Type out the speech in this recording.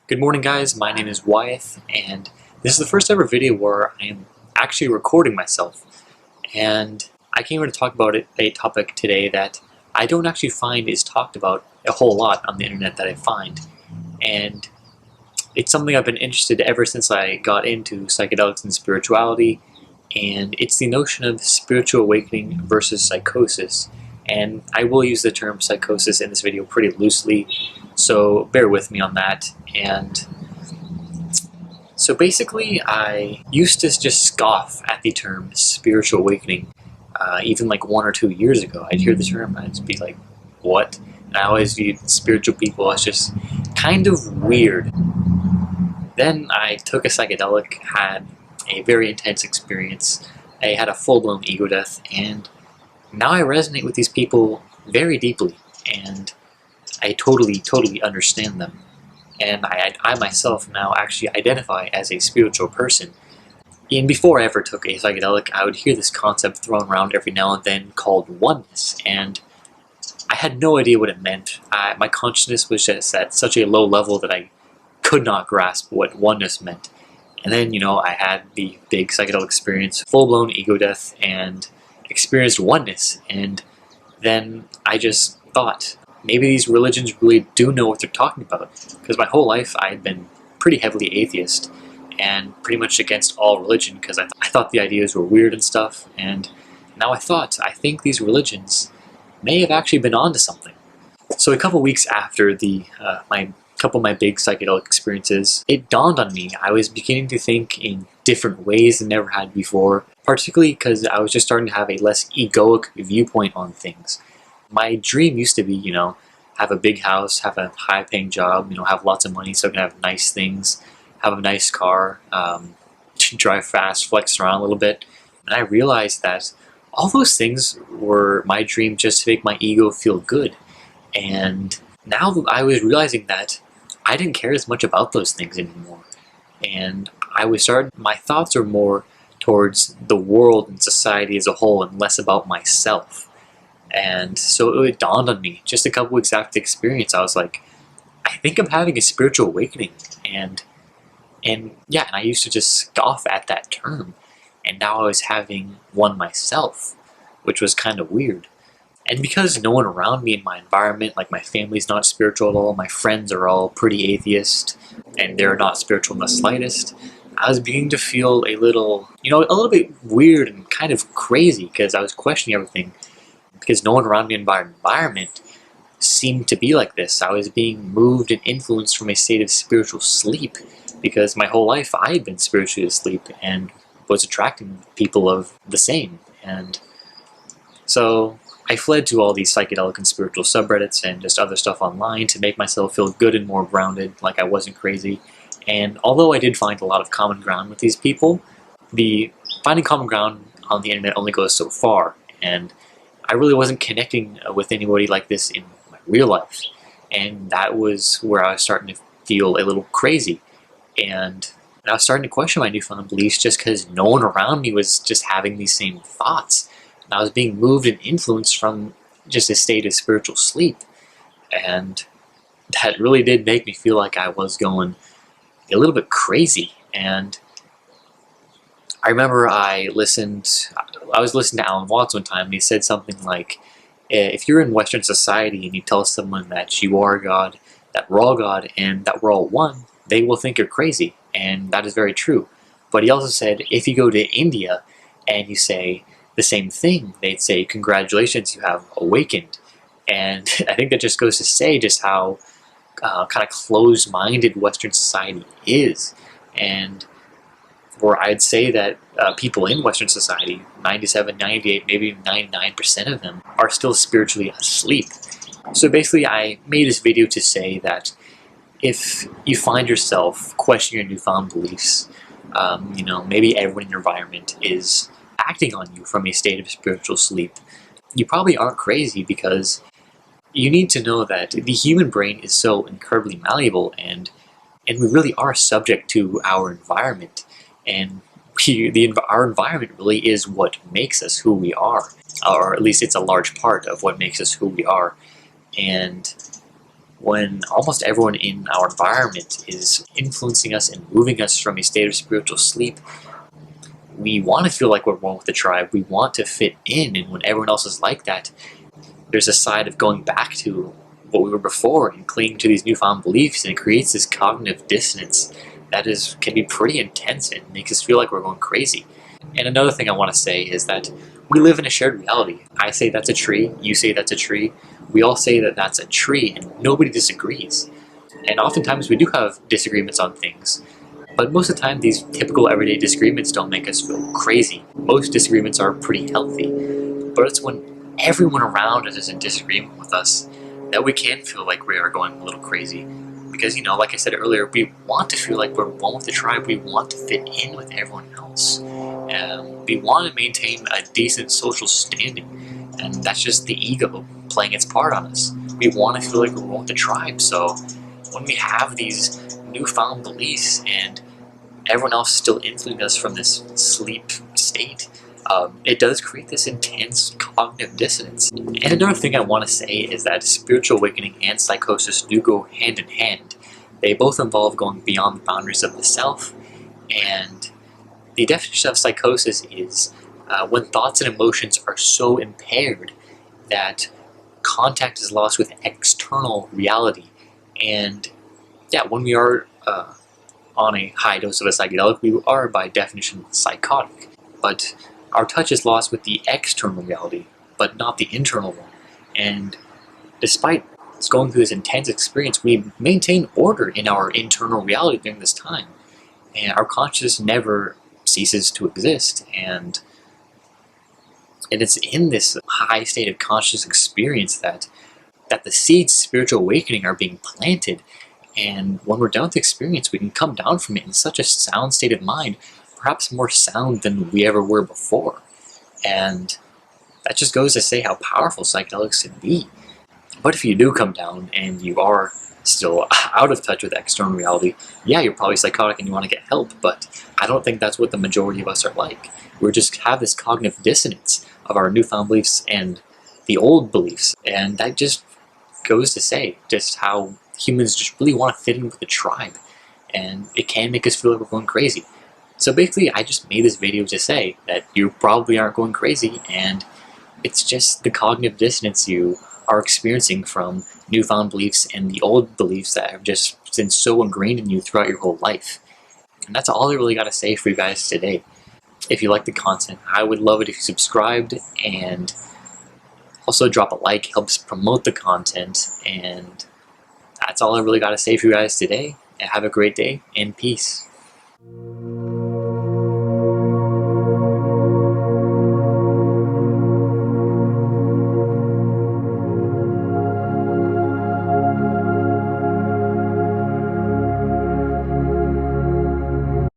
Good morning, guys. My name is Wyeth, and this is the first ever video where I am actually recording myself. And I came here to talk about a topic today that I don't actually find is talked about a whole lot on the internet that I find. And it's something I've been interested in ever since I got into psychedelics and spirituality, and it's the notion of spiritual awakening versus psychosis. And I will use the term psychosis in this video pretty loosely, so bear with me on that. And so basically, I used to just scoff at the term spiritual awakening. Even like 1 or 2 years ago, I'd hear the term and I'd just be like, what? And I always viewed spiritual people as just kind of weird. Then I took a psychedelic, had a very intense experience. I had a full-blown ego death, and now I resonate with these people very deeply, and I totally understand them. And I myself now actually identify as a spiritual person. And before I ever took a psychedelic, I would hear this concept thrown around every now and then called oneness, and I had no idea what it meant. My consciousness was just at such a low level that I could not grasp what oneness meant. And then, I had the big psychedelic experience, full-blown ego death, and experienced oneness. And then I just thought, maybe these religions really do know what they're talking about. Because my whole life I had been pretty heavily atheist and pretty much against all religion because I thought the ideas were weird and stuff. And now I think these religions may have actually been onto something. So a couple weeks after my couple of my big psychedelic experiences, it dawned on me I was beginning to think in different ways than I never had before, particularly because I was just starting to have a less egoic viewpoint on things. My dream used to be, have a big house, have a high-paying job, have lots of money so I can have nice things, have a nice car, drive fast, flex around a little bit. And I realized that all those things were my dream just to make my ego feel good. And now I was realizing that I didn't care as much about those things anymore. And my thoughts are more towards the world and society as a whole and less about myself. And so it dawned on me just a couple weeks after the experience. I was like, I think I'm having a spiritual awakening. And I used to just scoff at that term. And now I was having one myself, which was kind of weird. And because no one around me in my environment, like my family's not spiritual at all, my friends are all pretty atheist, and they're not spiritual in the slightest, I was beginning to feel a little bit weird and kind of crazy because I was questioning everything. Because no one around me in my environment seemed to be like this. I was being moved and influenced from a state of spiritual sleep because my whole life I had been spiritually asleep and was attracting people of the same. And so I fled to all these psychedelic and spiritual subreddits and just other stuff online to make myself feel good and more grounded, like I wasn't crazy. And although I did find a lot of common ground with these people, finding common ground on the internet only goes so far. And I really wasn't connecting with anybody like this in my real life. And that was where I was starting to feel a little crazy. And I was starting to question my newfound beliefs just because no one around me was just having these same thoughts. And I was being moved and influenced from just a state of spiritual sleep. And that really did make me feel like I was going a little bit crazy. And I remember I was listening to Alan Watts one time, and he said something like, if you're in Western society and you tell someone that you are God, that we're all God, and that we're all one, they will think you're crazy. And that is very true. But he also said, if you go to India and you say the same thing, they'd say, congratulations, you have awakened. And I think that just goes to say just how kind of closed-minded Western society is. And where I'd say that people in Western society, 97, 98, maybe 99% of them, are still spiritually asleep. So basically, I made this video to say that if you find yourself questioning your newfound beliefs, maybe everyone in your environment is acting on you from a state of spiritual sleep, you probably aren't crazy, because you need to know that the human brain is so incredibly malleable, and we really are subject to our environment. And our environment really is what makes us who we are, or at least it's a large part of what makes us who we are. And when almost everyone in our environment is influencing us and moving us from a state of spiritual sleep, we want to feel like we're one with the tribe. We want to fit in, and when everyone else is like that, there's a side of going back to what we were before and clinging to these newfound beliefs, and it creates this cognitive dissonance that can be pretty intense and makes us feel like we're going crazy. And another thing I want to say is that we live in a shared reality. I say that's a tree, you say that's a tree, we all say that that's a tree, and nobody disagrees. And oftentimes we do have disagreements on things, but most of the time these typical everyday disagreements don't make us feel crazy. Most disagreements are pretty healthy, but it's when everyone around us is in disagreement with us that we can feel like we are going a little crazy. Because, like I said earlier, we want to feel like we're one with the tribe. We want to fit in with everyone else. We want to maintain a decent social standing. And that's just the ego playing its part on us. We want to feel like we're one with the tribe. So when we have these newfound beliefs and everyone else still influencing us from this sleep state, it does create this intense cognitive dissonance. And another thing I want to say is that spiritual awakening and psychosis do go hand in hand. They both involve going beyond the boundaries of the self, and the definition of psychosis is when thoughts and emotions are so impaired that contact is lost with external reality. And yeah, when we are on a high dose of a psychedelic, we are by definition psychotic. But our touch is lost with the external reality, but not the internal one. And despite going through this intense experience, we maintain order in our internal reality during this time. And our consciousness never ceases to exist. And it's in this high state of conscious experience that the seeds of spiritual awakening are being planted. And when we're done with the experience, we can come down from it in such a sound state of mind, perhaps more sound than we ever were before. And that just goes to say how powerful psychedelics can be. But if you do come down and you are still out of touch with external reality, yeah, you're probably psychotic and you want to get help, but I don't think that's what the majority of us are like. We just have this cognitive dissonance of our newfound beliefs and the old beliefs, and that just goes to say just how humans just really want to fit in with the tribe, and it can make us feel like we're going crazy. So basically, I just made this video to say that you probably aren't going crazy, and it's just the cognitive dissonance you are experiencing from newfound beliefs and the old beliefs that have just been so ingrained in you throughout your whole life. And that's all I really got to say for you guys today. If you like the content, I would love it if you subscribed, and also drop a like, helps promote the content, and that's all I really got to say for you guys today. Have a great day, and peace.